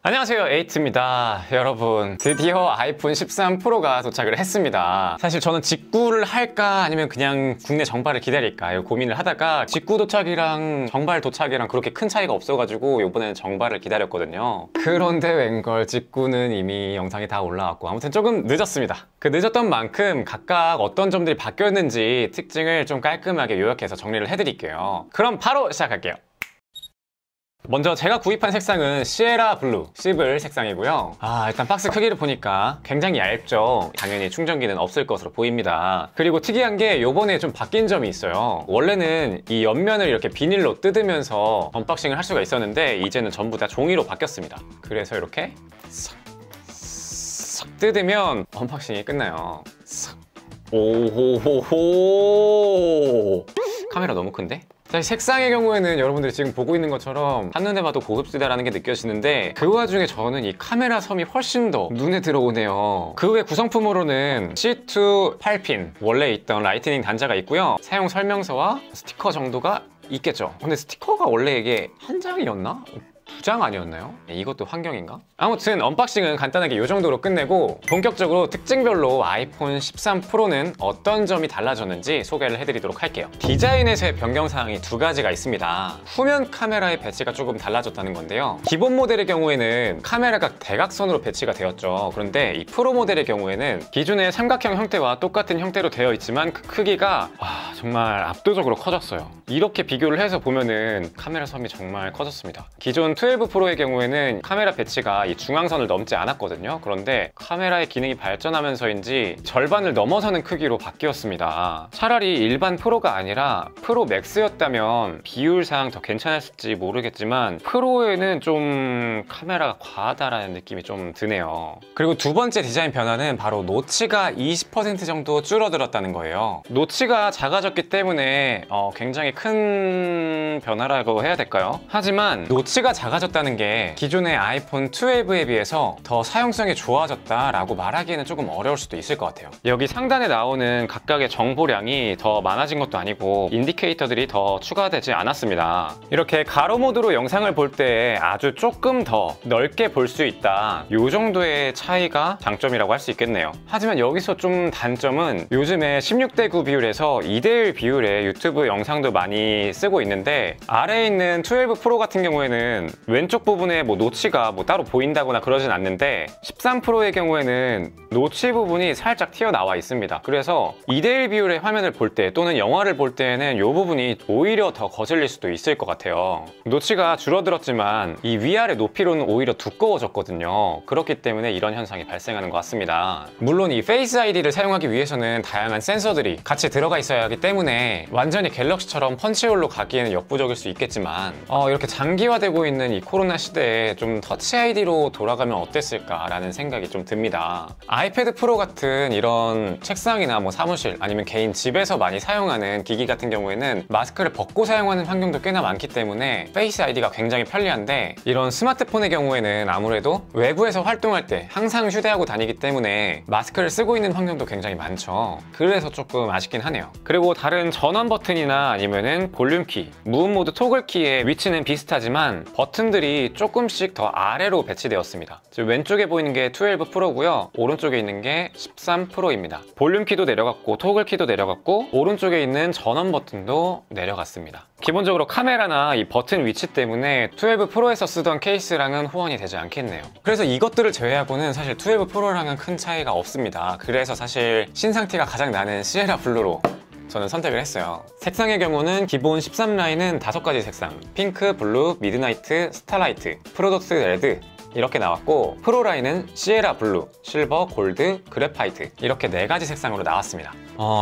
안녕하세요, 에이트입니다. 여러분, 드디어 아이폰 13 프로가 도착을 했습니다. 사실 저는 직구를 할까 아니면 그냥 국내 정발을 기다릴까 고민을 하다가 직구 도착이랑 정발 도착이랑 그렇게 큰 차이가 없어가지고 이번에는 정발을 기다렸거든요. 그런데 웬걸 직구는 이미 영상이 다 올라왔고 아무튼 조금 늦었습니다. 그 늦었던 만큼 각각 어떤 점들이 바뀌었는지 특징을 좀 깔끔하게 요약해서 정리를 해드릴게요. 그럼 바로 시작할게요. 먼저 제가 구입한 색상은 시에라 블루 시블 색상이고요. 일단 박스 크기를 보니까 굉장히 얇죠. 당연히 충전기는 없을 것으로 보입니다. 그리고 특이한 게 요번에 좀 바뀐 점이 있어요. 원래는 이 옆면을 이렇게 비닐로 뜯으면서 언박싱을 할 수가 있었는데 이제는 전부 다 종이로 바뀌었습니다. 그래서 이렇게 싹 뜯으면 언박싱이 끝나요. 오호호호, 카메라 너무 큰데? 사실 색상의 경우에는 여러분들이 지금 보고 있는 것처럼 한눈에 봐도 고급지다라는 게 느껴지는데 그 와중에 저는 이 카메라 섬이 훨씬 더 눈에 들어오네요. 그 외 구성품으로는 C2 8핀 원래 있던 라이트닝 단자가 있고요. 사용 설명서와 스티커 정도가 있겠죠. 근데 스티커가 원래 이게 한 장이었나? 두 장 아니었나요? 이것도 환경인가? 아무튼 언박싱은 간단하게 이 정도로 끝내고 본격적으로 특징별로 아이폰 13 프로는 어떤 점이 달라졌는지 소개를 해드리도록 할게요. 디자인에서의 변경사항이 두 가지가 있습니다. 후면 카메라의 배치가 조금 달라졌다는 건데요. 기본 모델의 경우에는 카메라가 대각선으로 배치가 되었죠. 그런데 이 프로 모델의 경우에는 기존의 삼각형 형태와 똑같은 형태로 되어 있지만 그 크기가 정말 압도적으로 커졌어요. 이렇게 비교를 해서 보면은 카메라 섬이 정말 커졌습니다. 기존 12 프로의 경우에는 카메라 배치가 이 중앙선을 넘지 않았거든요. 그런데 카메라의 기능이 발전하면서인지 절반을 넘어서는 크기로 바뀌었습니다. 차라리 일반 프로가 아니라 프로 맥스였다면 비율상 더 괜찮았을지 모르겠지만 프로에는 좀 카메라가 과하다라는 느낌이 좀 드네요. 그리고 두 번째 디자인 변화는 바로 노치가 20% 정도 줄어들었다는 거예요. 노치가 작아졌기 때문에 굉장히 큰 변화라고 해야 될까요? 하지만 노치가 작아졌다는 게 기존의 아이폰 12에 비해서 더 사용성이 좋아졌다라고 말하기에는 조금 어려울 수도 있을 것 같아요. 여기 상단에 나오는 각각의 정보량이 더 많아진 것도 아니고 인디케이터들이 더 추가되지 않았습니다. 이렇게 가로 모드로 영상을 볼 때 아주 조금 더 넓게 볼 수 있다, 이 정도의 차이가 장점이라고 할 수 있겠네요. 하지만 여기서 좀 단점은 요즘에 16:9 비율에서 2:1 비율의 유튜브 영상도 많이 쓰고 있는데 아래에 있는 12 프로 같은 경우에는 왼쪽 부분에 노치가 따로 보인다거나 그러진 않는데 13 프로의 경우에는 노치 부분이 살짝 튀어나와 있습니다. 그래서 2:1 비율의 화면을 볼 때 또는 영화를 볼 때는 이 부분이 오히려 더 거슬릴 수도 있을 것 같아요. 노치가 줄어들었지만 이 위아래 높이로는 오히려 두꺼워졌거든요. 그렇기 때문에 이런 현상이 발생하는 것 같습니다. 물론 이 페이스 아이디를 사용하기 위해서는 다양한 센서들이 같이 들어가 있어야 하기 때문에 완전히 갤럭시처럼 펀치홀로 가기에는 역부족일 수 있겠지만 이렇게 장기화되고 있는 이 코로나 시대에 좀 터치 아이디로 돌아가면 어땠을까라는 생각이 좀 듭니다. 아이패드 프로 같은 이런 책상이나 사무실 아니면 개인 집에서 많이 사용하는 기기 같은 경우에는 마스크를 벗고 사용하는 환경도 꽤나 많기 때문에 페이스 아이디가 굉장히 편리한데 이런 스마트폰의 경우에는 아무래도 외부에서 활동할 때 항상 휴대하고 다니기 때문에 마스크를 쓰고 있는 환경도 굉장히 많죠. 그래서 조금 아쉽긴 하네요. 그리고 다른 전원 버튼이나 아니면은 볼륨 키, 무브 모드 토글 키의 위치는 비슷하지만 버튼들이 조금씩 더 아래로 배치되었습니다. 지금 왼쪽에 보이는 게 12 프로고요. 오른쪽에 있는 게 13 프로입니다. 볼륨 키도 내려갔고 토글 키도 내려갔고 오른쪽에 있는 전원 버튼도 내려갔습니다. 기본적으로 카메라나 이 버튼 위치 때문에 12 프로에서 쓰던 케이스랑은 호환이 되지 않겠네요. 그래서 이것들을 제외하고는 사실 12 프로랑은 큰 차이가 없습니다. 그래서 사실 신상티가 가장 나는 시에라 블루로 저는 선택을 했어요. 색상의 경우는 기본 13 라인은 5가지 색상, 핑크, 블루, 미드나이트, 스타라이트, 프로덕트 레드 이렇게 나왔고 프로 라인은 시에라 블루, 실버, 골드, 그래파이트 이렇게 4가지 색상으로 나왔습니다.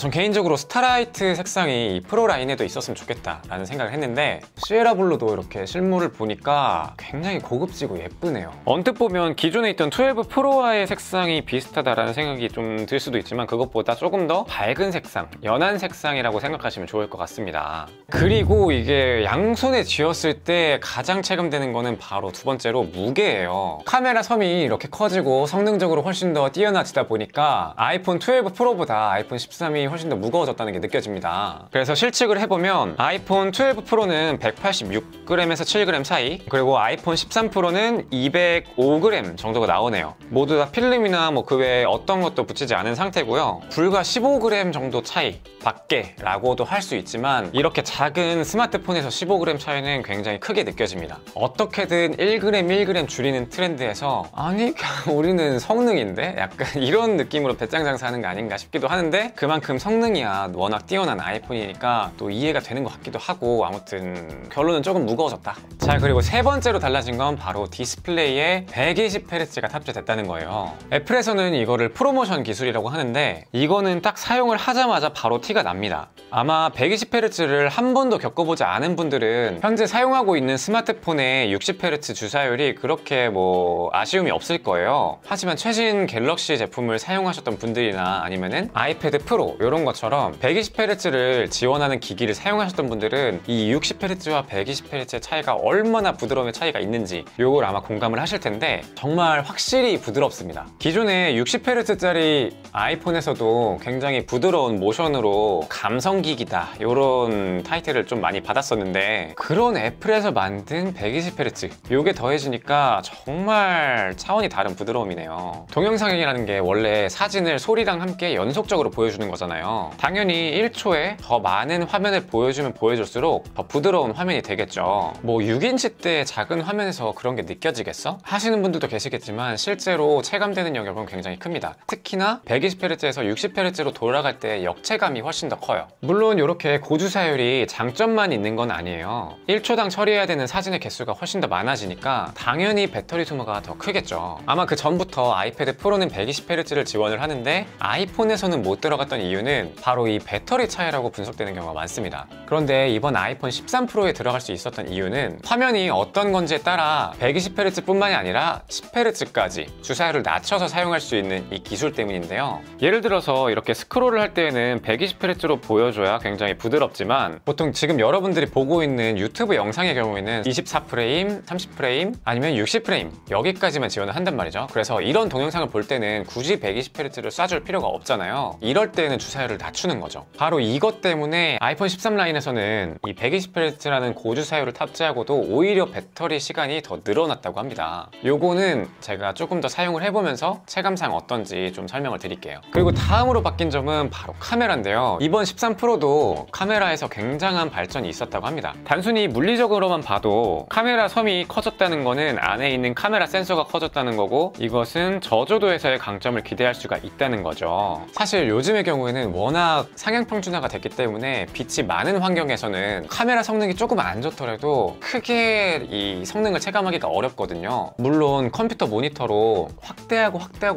전 개인적으로 스타라이트 색상이 이 프로 라인에도 있었으면 좋겠다 라는 생각을 했는데 시에라 블루도 이렇게 실물을 보니까 굉장히 고급지고 예쁘네요. 언뜻 보면 기존에 있던 12 프로와의 색상이 비슷하다라는 생각이 좀 들 수도 있지만 그것보다 조금 더 밝은 색상, 연한 색상이라고 생각하시면 좋을 것 같습니다. 그리고 이게 양손에 쥐었을 때 가장 체감되는 거는 바로 두 번째로 무게예요. 카메라 섬이 이렇게 커지고 성능적으로 훨씬 더 뛰어나지다 보니까 아이폰 12 프로보다 아이폰 13 13이 훨씬 더 무거워졌다는 게 느껴집니다. 그래서 실측을 해보면 아이폰 12 프로는 186g에서 7g 사이, 그리고 아이폰 13 프로는 205g 정도가 나오네요. 모두 다 필름이나 뭐 그 외에 어떤 것도 붙이지 않은 상태고요. 불과 15g 정도 차이 밖에 라고도 할 수 있지만, 이렇게 작은 스마트폰에서 15g 차이는 굉장히 크게 느껴집니다. 어떻게든 1g 1g 줄이는 트렌드에서 아니 그냥 우리는 성능인데? 약간 이런 느낌으로 배짱 장사하는 거 아닌가 싶기도 하는데, 그만큼 성능이야 워낙 뛰어난 아이폰이니까 또 이해가 되는 것 같기도 하고, 아무튼 결론은 조금 무거워졌다. 자, 그리고 세 번째로 달라진 건 바로 디스플레이에 120Hz가 탑재됐다는 거예요. 애플에서는 이거를 프로모션 기술이라고 하는데, 이거는 딱 사용을 하자마자 바로 티가 납니다. 아마 120Hz를 한 번도 겪어보지 않은 분들은 현재 사용하고 있는 스마트폰의 60Hz 주사율이 그렇게 뭐 아쉬움이 없을 거예요. 하지만 최신 갤럭시 제품을 사용하셨던 분들이나 아니면은 아이패드 프로 이런 것처럼 120Hz를 지원하는 기기를 사용하셨던 분들은 이 60Hz와 120Hz의 차이가 얼마나 부드러움의 차이가 있는지 요걸 아마 공감을 하실 텐데, 정말 확실히 부드럽습니다. 기존에 60Hz짜리 아이폰에서도 굉장히 부드러운 모션으로 감성기기다 이런 타이틀을 좀 많이 받았었는데, 그런 애플에서 만든 120Hz 요게 더해지니까 정말 차원이 다른 부드러움이네요. 동영상이라는 게 원래 사진을 소리랑 함께 연속적으로 보여주는 거잖아요. 당연히 1초에 더 많은 화면을 보여주면 보여줄수록 더 부드러운 화면이 되겠죠. 뭐 6인치 대 작은 화면에서 그런 게 느껴지겠어? 하시는 분들도 계시겠지만 실제로 체감되는 영역은 굉장히 큽니다. 특히나 120Hz에서 60Hz로 돌아갈 때 역체감이 훨씬 더 커요. 물론 이렇게 고주사율이 장점만 있는 건 아니에요. 1초당 처리해야 되는 사진의 개수가 훨씬 더 많아지니까 당연히 배터리 소모가 더 크겠죠. 아마 그 전부터 아이패드 프로는 120Hz를 지원을 하는데 아이폰에서는 못 들어갔던 이유는 바로 이 배터리 차이라고 분석되는 경우가 많습니다. 그런데 이번 아이폰 13 프로에 들어갈 수 있었던 이유는 화면이 어떤 건지에 따라 120Hz 뿐만이 아니라 10Hz까지 주사율을 낮춰서 사용할 수 있는 이 기술 때문인데요. 예를 들어서 이렇게 스크롤을 할 때에는 120Hz로 보여줘야 굉장히 부드럽지만, 보통 지금 여러분들이 보고 있는 유튜브 영상의 경우에는 24프레임, 30프레임 아니면 60프레임 여기까지만 지원을 한단 말이죠. 그래서 이런 동영상을 볼 때는 굳이 120Hz를 쏴줄 필요가 없잖아요. 이럴 때는 주사율을 낮추는 거죠. 바로 이것 때문에 아이폰 13 라인에서는 이 120Hz라는 고주사율을 탑재하고도 오히려 배터리 시간이 더 늘어났다고 합니다. 요거는 제가 조금 더 사용을 해보면서 체감상 어떤지 좀 설명을 드릴게요. 그리고 다음으로 바뀐 점은 바로 카메라인데요. 이번 13 프로도 카메라에서 굉장한 발전이 있었다고 합니다. 단순히 물리적으로만 봐도 카메라 섬이 커졌다는 거는 안에 있는 카메라 센서가 커졌다는 거고, 이것은 저조도에서의 강점을 기대할 수가 있다는 거죠. 사실 요즘의 경우에는 워낙 상향 평준화가 됐기 때문에 빛이 많은 환경에서는 카메라 성능이 조금 안 좋더라도 크게 이 성능을 체감하기가 어렵거든요. 물론 컴퓨터 모니터로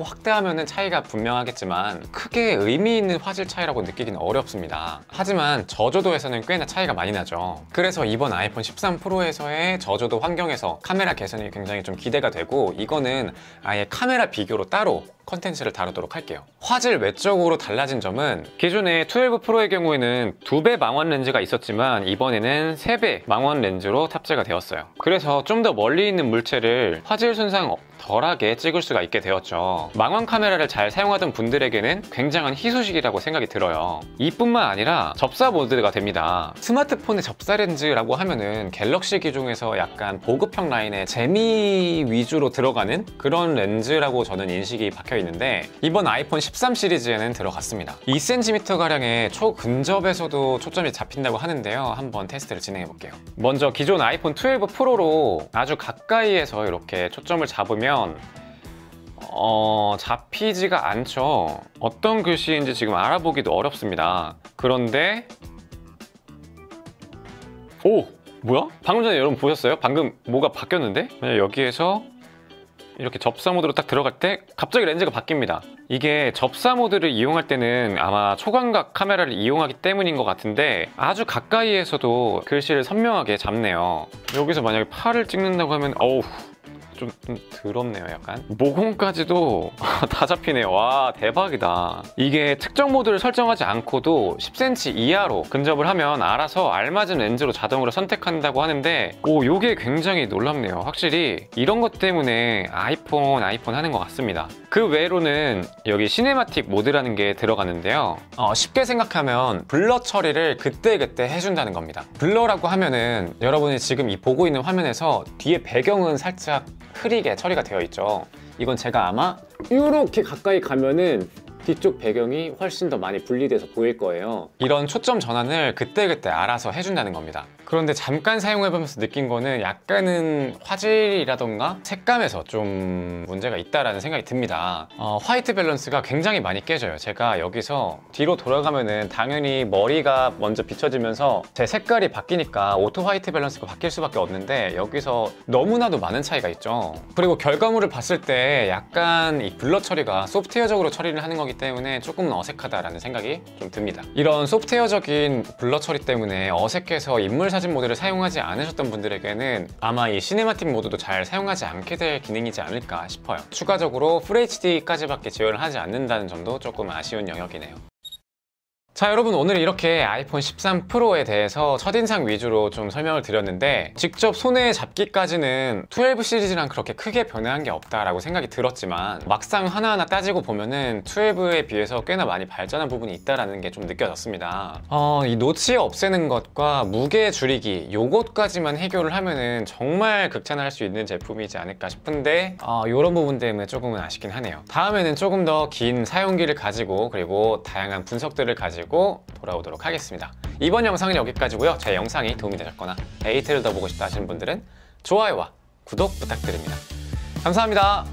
확대하면은 차이가 분명하겠지만 크게 의미 있는 화질 차이라고 느끼기는 어렵습니다. 하지만 저조도에서는 꽤나 차이가 많이 나죠. 그래서 이번 아이폰 13 프로에서의 저조도 환경에서 카메라 개선이 굉장히 좀 기대가 되고, 이거는 아예 카메라 비교로 따로 컨텐츠를 다루도록 할게요. 화질 외적으로 달라진 점은 기존에 12 프로의 경우에는 2배 망원 렌즈가 있었지만 이번에는 3배 망원 렌즈로 탑재가 되었어요. 그래서 좀 더 멀리 있는 물체를 화질 손상 덜하게 찍을 수가 있게 되었죠. 망원 카메라를 잘 사용하던 분들에게는 굉장한 희소식이라고 생각이 들어요. 이뿐만 아니라 접사 모드가 됩니다. 스마트폰의 접사 렌즈라고 하면은 갤럭시 기종에서 약간 보급형 라인에 재미 위주로 들어가는 그런 렌즈라고 저는 인식이 박혀 있는데, 이번 아이폰 13 시리즈에는 들어갔습니다. 2cm가량의 초근접에서도 초점이 잡힌다고 하는데요. 한번 테스트를 진행해 볼게요. 먼저 기존 아이폰 12 프로로 아주 가까이에서 이렇게 초점을 잡으면 잡히지가 않죠. 어떤 글씨인지 지금 알아보기도 어렵습니다. 그런데 오! 뭐야? 방금 전에 여러분 보셨어요? 방금 뭐가 바뀌었는데? 여기에서 이렇게 접사 모드로 딱 들어갈 때 갑자기 렌즈가 바뀝니다. 이게 접사 모드를 이용할 때는 아마 초광각 카메라를 이용하기 때문인 것 같은데, 아주 가까이에서도 글씨를 선명하게 잡네요. 여기서 만약에 팔을 찍는다고 하면 어우, 좀 더럽네요. 약간 모공까지도 다 잡히네요. 와, 대박이다. 이게 특정 모드를 설정하지 않고도 10cm 이하로 근접을 하면 알아서 알맞은 렌즈로 자동으로 선택한다고 하는데, 오, 요게 굉장히 놀랍네요. 확실히 이런 것 때문에 아이폰 하는 것 같습니다. 그 외로는 여기 시네마틱 모드라는 게 들어가는데요. 쉽게 생각하면 블러 처리를 그때그때 해준다는 겁니다. 블러라고 하면은 여러분이 지금 이 보고 있는 화면에서 뒤에 배경은 살짝 흐리게 처리가 되어 있죠. 이건 제가 아마 이렇게 가까이 가면은 뒤쪽 배경이 훨씬 더 많이 분리돼서 보일 거예요. 이런 초점 전환을 그때그때 알아서 해준다는 겁니다. 그런데 잠깐 사용해보면서 느낀 거는 약간은 화질이라던가 색감에서 좀 문제가 있다라는 생각이 듭니다. 화이트 밸런스가 굉장히 많이 깨져요. 제가 여기서 뒤로 돌아가면은 당연히 머리가 먼저 비춰지면서 제 색깔이 바뀌니까 오토 화이트 밸런스가 바뀔 수밖에 없는데, 여기서 너무나도 많은 차이가 있죠. 그리고 결과물을 봤을 때 약간 이 블러 처리가 소프트웨어적으로 처리를 하는 거기 때문에 조금은 어색하다라는 생각이 좀 듭니다. 이런 소프트웨어적인 블러 처리 때문에 어색해서 인물 사진 모드를 사용하지 않으셨던 분들에게는 아마 이 시네마틱 모드도 잘 사용하지 않게 될 기능이지 않을까 싶어요. 추가적으로 FHD까지밖에 지원을 하지 않는다는 점도 조금 아쉬운 영역이네요. 자, 여러분, 오늘 이렇게 아이폰 13 프로에 대해서 첫인상 위주로 좀 설명을 드렸는데, 직접 손에 잡기까지는 12 시리즈랑 그렇게 크게 변화한 게 없다라고 생각이 들었지만, 막상 하나하나 따지고 보면은 12에 비해서 꽤나 많이 발전한 부분이 있다라는 게 좀 느껴졌습니다. 이 노치 없애는 것과 무게 줄이기, 요것까지만 해결을 하면은 정말 극찬할 수 있는 제품이지 않을까 싶은데, 이런 부분 때문에 조금은 아쉽긴 하네요. 다음에는 조금 더 긴 사용기를 가지고, 그리고 다양한 분석들을 가지고 돌아오도록 하겠습니다. 이번 영상은 여기까지고요. 제 영상이 도움이 되셨거나 에이트를 더 보고 싶다 하시는 분들은 좋아요와 구독 부탁드립니다. 감사합니다.